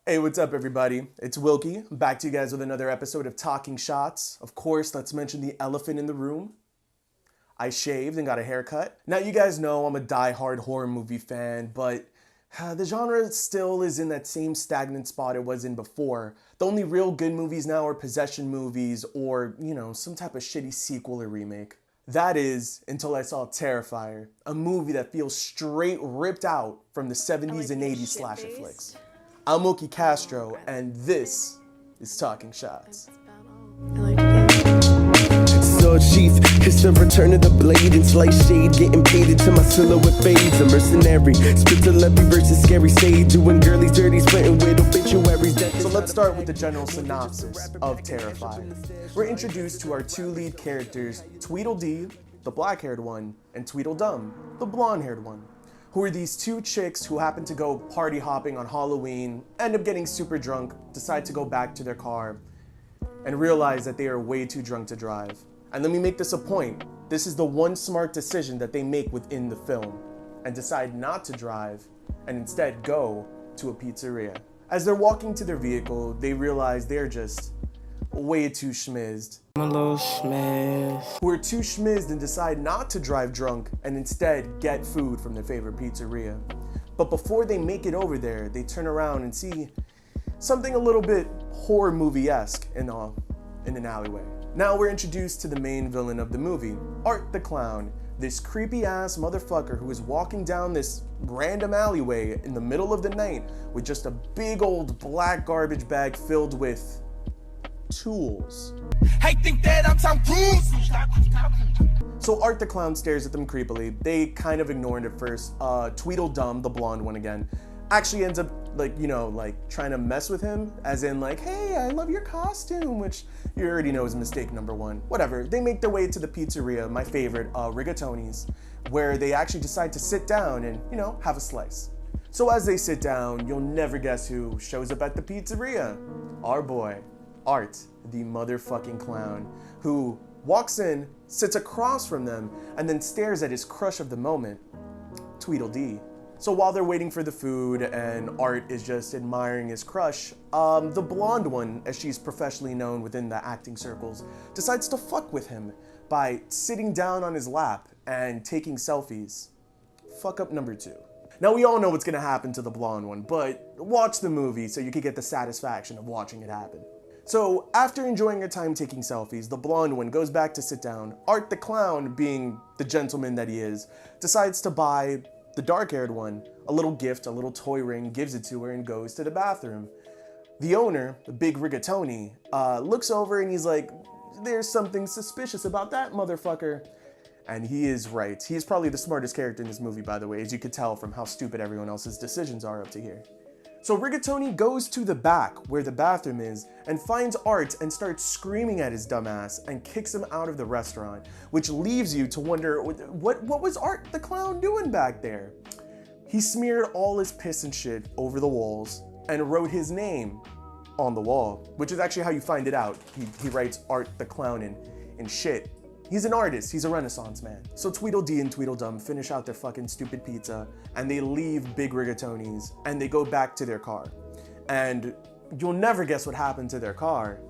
Hey, what's up, everybody? It's Wilkie, back to you guys with another episode of Talking Shots. Of course, let's mention the elephant in the room. I shaved and got a haircut. Now, you guys know I'm a die-hard horror movie fan, but the genre still is in that same stagnant spot it was in before. The only real good movies now are possession movies or, some type of shitty sequel or remake. That is, until I saw Terrifier, a movie that feels straight ripped out from the 70s and 80s slasher flicks. I'm Wilkie Castro, and this is Talking Shots. So chief, it's the return of the blade and slight shade, getting paid until my silhouette fades. A mercenary, spit celebrity versus scary sage, doing girlies dirty, spitting with obituaries. So let's start with the general synopsis of Terrifier. We're introduced to our two lead characters, Tweedledee, the black-haired one, and Tweedledum, the blonde-haired one, who are these two chicks who happen to go party hopping on Halloween, end up getting super drunk, decide to go back to their car, and realize that they are way too drunk to drive. And let me make this a point. This is the one smart decision that they make within the film, and decide not to drive, and instead go to a pizzeria. As they're walking to their vehicle, they realize they're just way too schmizzed. I'm a little schmiz. Who are too schmizzed and decide not to drive drunk and instead get food from their favorite pizzeria. But before they make it over there, they turn around and see something a little bit horror movie-esque in an alleyway. Now we're introduced to the main villain of the movie, Art the Clown, this creepy-ass motherfucker who is walking down this random alleyway in the middle of the night with just a big old black garbage bag filled with tools. I think that I'm Tom Cruise. So Art the Clown stares at them creepily. They kind of ignore it at first. Tweedledum, the blonde one again, actually ends up trying to mess with him, as in hey, I love your costume, which you already know is mistake number one. Whatever, they make their way to the pizzeria, my favorite, Rigatoni's, where they actually decide to sit down and, have a slice. So as they sit down, you'll never guess who shows up at the pizzeria. Our boy, Art, the motherfucking clown, who walks in, sits across from them, and then stares at his crush of the moment, Tweedledee. So while they're waiting for the food and Art is just admiring his crush, the blonde one, as she's professionally known within the acting circles, decides to fuck with him by sitting down on his lap and taking selfies. Fuck up number 2. Now we all know what's gonna happen to the blonde one, but watch the movie so you can get the satisfaction of watching it happen. So after enjoying her time taking selfies, the blonde one goes back to sit down. Art the Clown, being the gentleman that he is, decides to buy the dark-haired one a little gift, a little toy ring, gives it to her, and goes to the bathroom. The owner, the big rigatoni, looks over and he's like, there's something suspicious about that motherfucker. And he is right. He is probably the smartest character in this movie, by the way, as you could tell from how stupid everyone else's decisions are up to here. So Rigatoni goes to the back where the bathroom is and finds Art and starts screaming at his dumbass and kicks him out of the restaurant, which leaves you to wonder, what was Art the Clown doing back there? He smeared all his piss and shit over the walls and wrote his name on the wall, which is actually how you find it out. He writes Art the Clown in shit. He's an artist, he's a Renaissance man. So Tweedledee and Tweedledum finish out their fucking stupid pizza and they leave Big Rigatoni's and they go back to their car. And you'll never guess what happened to their car.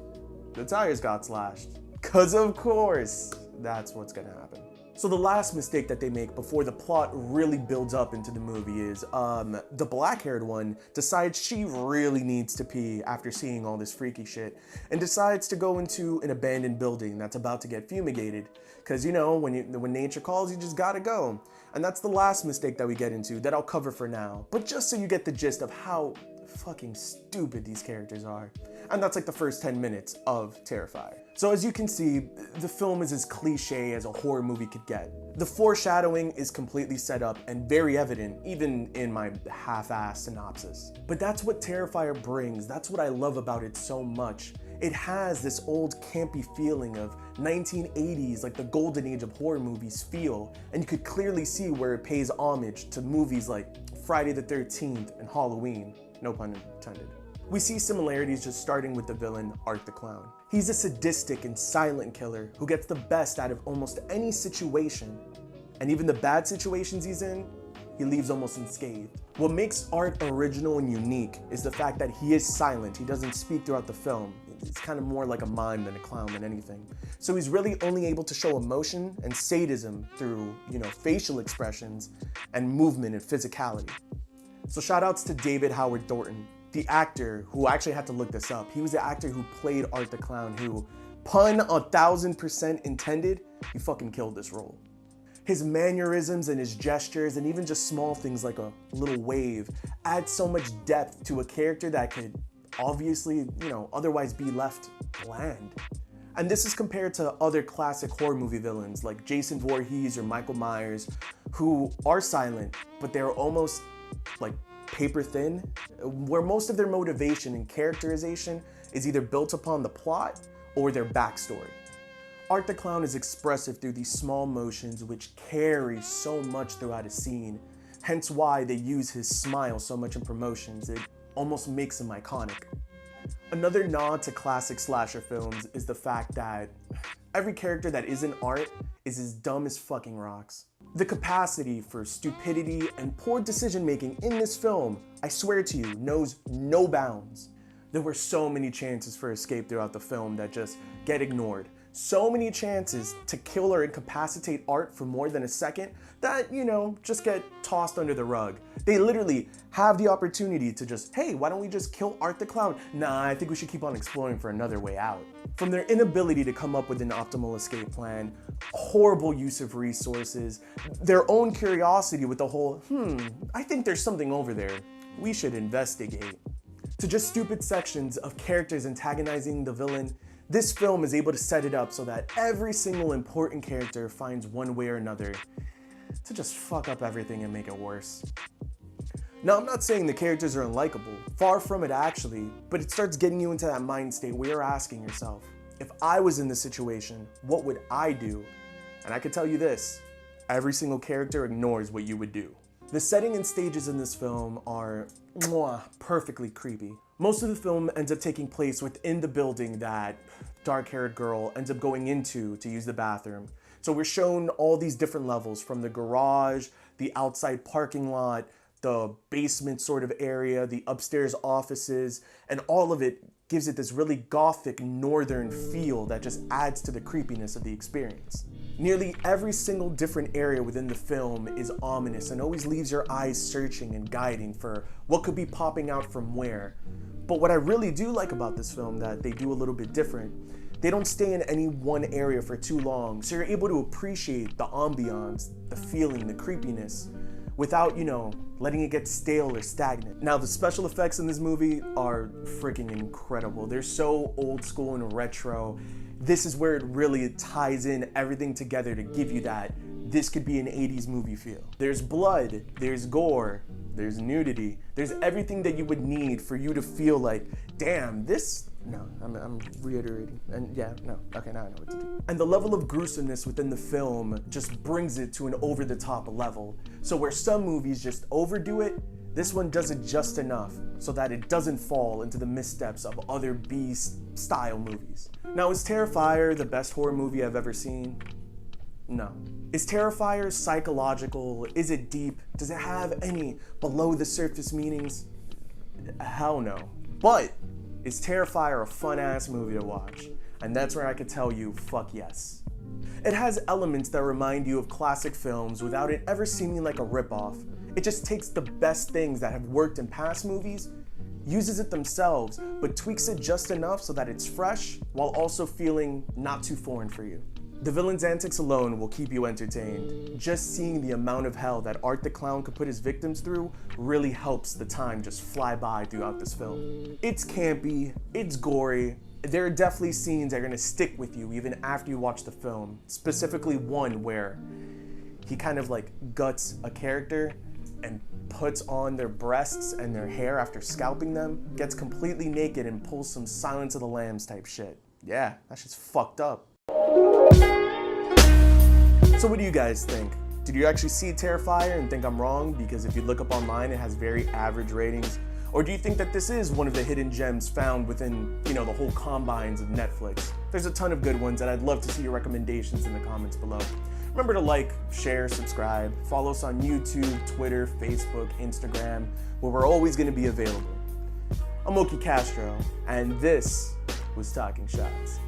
The tires got slashed. 'Cause of course, that's what's gonna happen. So the last mistake that they make before the plot really builds up into the movie is the black-haired one decides she really needs to pee after seeing all this freaky shit and decides to go into an abandoned building that's about to get fumigated. Because when nature calls, you just gotta go. And that's the last mistake that we get into that I'll cover for now. But just so you get the gist of how fucking stupid these characters are. And that's like the first 10 minutes of Terrifier. So as you can see, the film is as cliche as a horror movie could get. The foreshadowing is completely set up and very evident, even in my half-assed synopsis. But that's what Terrifier brings. That's what I love about it so much. It has this old campy feeling of 1980s, like the golden age of horror movies feel, and you could clearly see where it pays homage to movies like Friday the 13th and Halloween, no pun intended. We see similarities just starting with the villain, Art the Clown. He's a sadistic and silent killer who gets the best out of almost any situation, and even the bad situations he's in, he leaves almost unscathed. What makes Art original and unique is the fact that he is silent. He doesn't speak throughout the film. It's kind of more like a mime than a clown than anything. So he's really only able to show emotion and sadism through, facial expressions and movement and physicality. So shout outs to David Howard Thornton, the actor who actually had to look this up. He was the actor who played Art the Clown, who, pun 1000% intended, he fucking killed this role. His mannerisms and his gestures and even just small things like a little wave add so much depth to a character that could obviously, otherwise be left bland. And this is compared to other classic horror movie villains like Jason Voorhees or Michael Myers, who are silent, but they're almost like paper thin, where most of their motivation and characterization is either built upon the plot or their backstory. Art the Clown is expressive through these small motions which carry so much throughout a scene, hence why they use his smile so much in promotions. It almost makes him iconic. Another nod to classic slasher films is the fact that every character that isn't Art is as dumb as fucking rocks. The capacity for stupidity and poor decision making in this film, I swear to you, knows no bounds. There were so many chances for escape throughout the film that just get ignored. So many chances to kill or incapacitate Art for more than a second that, just get tossed under the rug. They literally have the opportunity to just, hey, why don't we just kill Art the Clown? Nah, I think we should keep on exploring for another way out. From their inability to come up with an optimal escape plan, horrible use of resources, their own curiosity with the whole, I think there's something over there, we should investigate, to just stupid sections of characters antagonizing the villain, this film is able to set it up so that every single important character finds one way or another to just fuck up everything and make it worse. Now, I'm not saying the characters are unlikable, far from it actually, but it starts getting you into that mind state where you're asking yourself, if I was in this situation, what would I do? And I can tell you this, every single character ignores what you would do. The setting and stages in this film are perfectly creepy. Most of the film ends up taking place within the building that dark-haired girl ends up going into to use the bathroom. So we're shown all these different levels, from the garage, the outside parking lot, the basement sort of area, the upstairs offices, and all of it gives it this really gothic northern feel that just adds to the creepiness of the experience. Nearly every single different area within the film is ominous and always leaves your eyes searching and guiding for what could be popping out from where. But what I really do like about this film that they do a little bit different, they don't stay in any one area for too long, so you're able to appreciate the ambiance, the feeling, the creepiness, without, letting it get stale or stagnant. Now, the special effects in this movie are freaking incredible. They're so old school and retro. This is where it really ties in everything together to give you that this could be an 80s movie feel. There's blood, there's gore, there's nudity, there's everything that you would need for you to feel like, damn, this, no, I'm reiterating, and yeah, no, okay, now I know what to do. And the level of gruesomeness within the film just brings it to an over-the-top level. So where some movies just overdo it, this one does it just enough so that it doesn't fall into the missteps of other B-style movies. Now, is Terrifier the best horror movie I've ever seen? No. Is Terrifier psychological? Is it deep? Does it have any below-the-surface meanings? Hell no. But is Terrifier a fun-ass movie to watch? And that's where I could tell you, fuck yes. It has elements that remind you of classic films without it ever seeming like a ripoff. It just takes the best things that have worked in past movies, uses it themselves, but tweaks it just enough so that it's fresh while also feeling not too foreign for you. The villain's antics alone will keep you entertained. Just seeing the amount of hell that Art the Clown could put his victims through really helps the time just fly by throughout this film. It's campy, it's gory, there are definitely scenes that are gonna stick with you even after you watch the film. Specifically one where he kind of like guts a character and puts on their breasts and their hair after scalping them, gets completely naked and pulls some Silence of the Lambs type shit. Yeah, that shit's fucked up. So what do you guys think? Did you actually see Terrifier and think I'm wrong? Because if you look up online, it has very average ratings. Or do you think that this is one of the hidden gems found within, the whole combines of Netflix? There's a ton of good ones, and I'd love to see your recommendations in the comments below. Remember to like, share, subscribe, follow us on YouTube, Twitter, Facebook, Instagram, where we're always going to be available. I'm Oki Castro, and this was Talking Shots.